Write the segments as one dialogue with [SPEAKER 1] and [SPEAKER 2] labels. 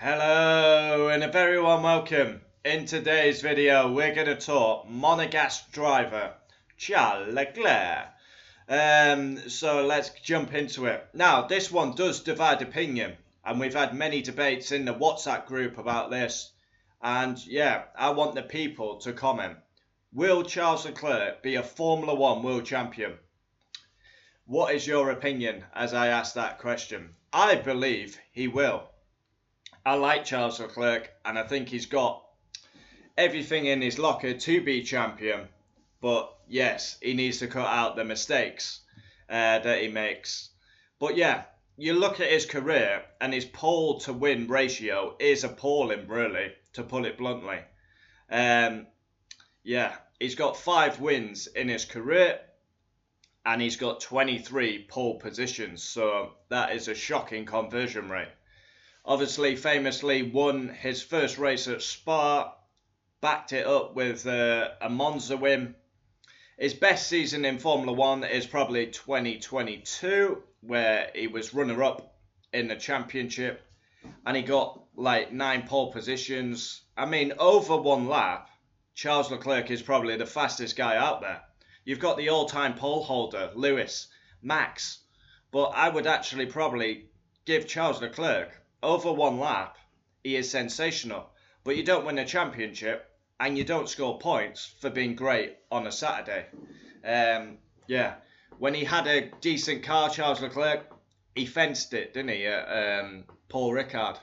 [SPEAKER 1] Hello and a very warm welcome. In today's video we're going to talk Monegasque driver Charles Leclerc. So let's jump into it. Now this one does divide opinion and we've had many debates in the WhatsApp group about this, and yeah, I want the people to comment. Will Charles Leclerc be a Formula 1 world champion? What is your opinion as I ask that question? I believe he will. I like Charles Leclerc and I think he's got everything in his locker to be champion. But yes, he needs to cut out the mistakes that he makes. But yeah, you look at his career and his pole to win ratio is appalling, really, to put it bluntly. Yeah, he's got 5 wins in his career and he's got 23 pole positions. So that is a shocking conversion rate. Obviously, famously won his first race at Spa, backed it up with a Monza win. His best season in Formula 1 is probably 2022, where he was runner-up in the championship, and he got like 9 pole positions. I mean, over one lap, Charles Leclerc is probably the fastest guy out there. You've got the all-time pole holder, Lewis, Max, but I would actually probably give Charles Leclerc over one lap. He is sensational, but you don't win a championship and you don't score points for being great on a Saturday. Yeah, when he had a decent car, Charles Leclerc, he fenced it, didn't he, at Paul Ricard.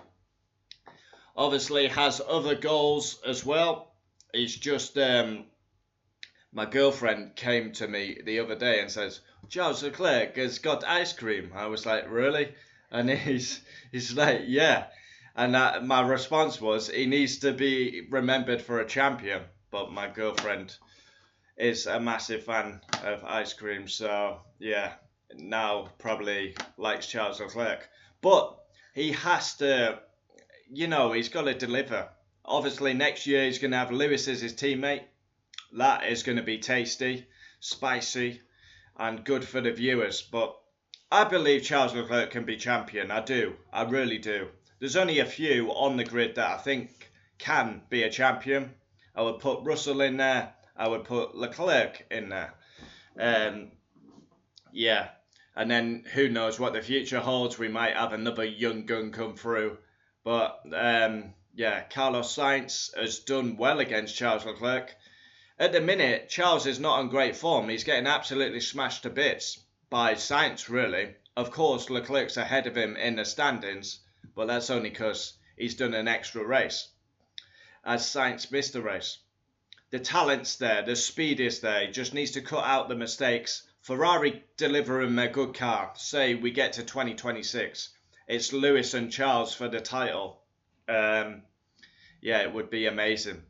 [SPEAKER 1] Obviously has other goals as well. He's just, my girlfriend came to me the other day and says, Charles Leclerc has got ice cream. I was like, really? And he's like, yeah. And my response was, he needs to be remembered for a champion. But my girlfriend is a massive fan of ice cream. So, yeah, now probably likes Charles Leclerc. But he has to, he's got to deliver. Obviously, next year he's going to have Lewis as his teammate. That is going to be tasty, spicy, and good for the viewers. But I believe Charles Leclerc can be champion. I do. I really do. There's only a few on the grid that I think can be a champion. I would put Russell in there. I would put Leclerc in there. Yeah. And then who knows what the future holds. We might have another young gun come through. But yeah, Carlos Sainz has done well against Charles Leclerc. At the minute, Charles is not on great form. He's getting absolutely smashed to bits by Sainz, really. Of course, Leclerc's ahead of him in the standings, but that's only because he's done an extra race, as Sainz missed a race. The talent's there, the speed is there. He just needs to cut out the mistakes. Ferrari deliver him a good car. Say we get to 2026. It's Lewis and Charles for the title. Yeah, it would be amazing.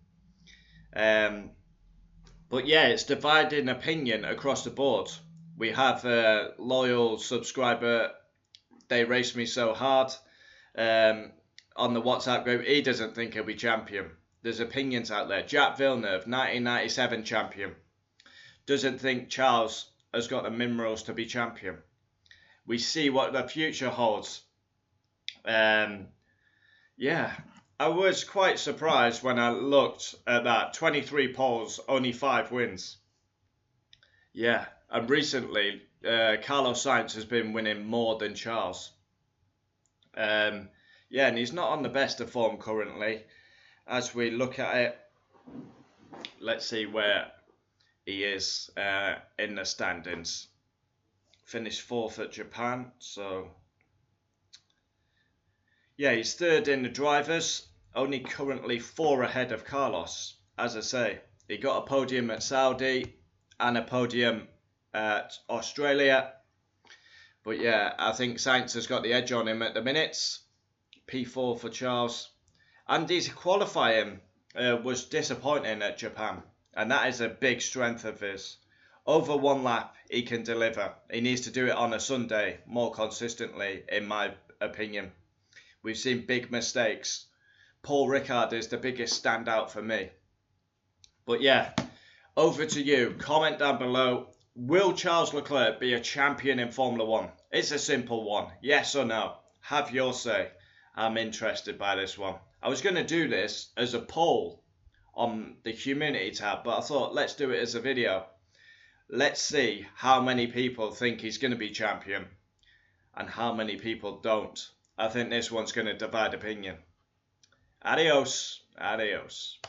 [SPEAKER 1] But yeah, it's dividing opinion across the board. We have a loyal subscriber, they race me so hard, on the WhatsApp group. He doesn't think he'll be champion. There's opinions out there. Jack Villeneuve, 1997 champion, doesn't think Charles has got the minerals to be champion. We see what the future holds. Yeah, I was quite surprised when I looked at that. 23 poles, only 5 wins. Yeah, and recently, Carlos Sainz has been winning more than Charles. Yeah, and he's not on the best of form currently. As we look at it, let's see where he is in the standings. Finished 4th at Japan, so yeah, he's 3rd in the drivers, only currently 4 ahead of Carlos. As I say, he got a podium at Saudi and a podium at Australia. But yeah, I think Sainz has got the edge on him at the minutes. P4 for Charles. And his qualifying was disappointing at Japan. And that is a big strength of his. Over one lap, he can deliver. He needs to do it on a Sunday more consistently, in my opinion. We've seen big mistakes. Paul Ricard is the biggest standout for me. But yeah, over to you. Comment down below. Will Charles Leclerc be a champion in Formula 1? It's a simple one. Yes or no? Have your say. I'm interested by this one. I was going to do this as a poll on the community tab, but I thought let's do it as a video. Let's see how many people think he's going to be champion and how many people don't. I think this one's going to divide opinion. Adios. Adios.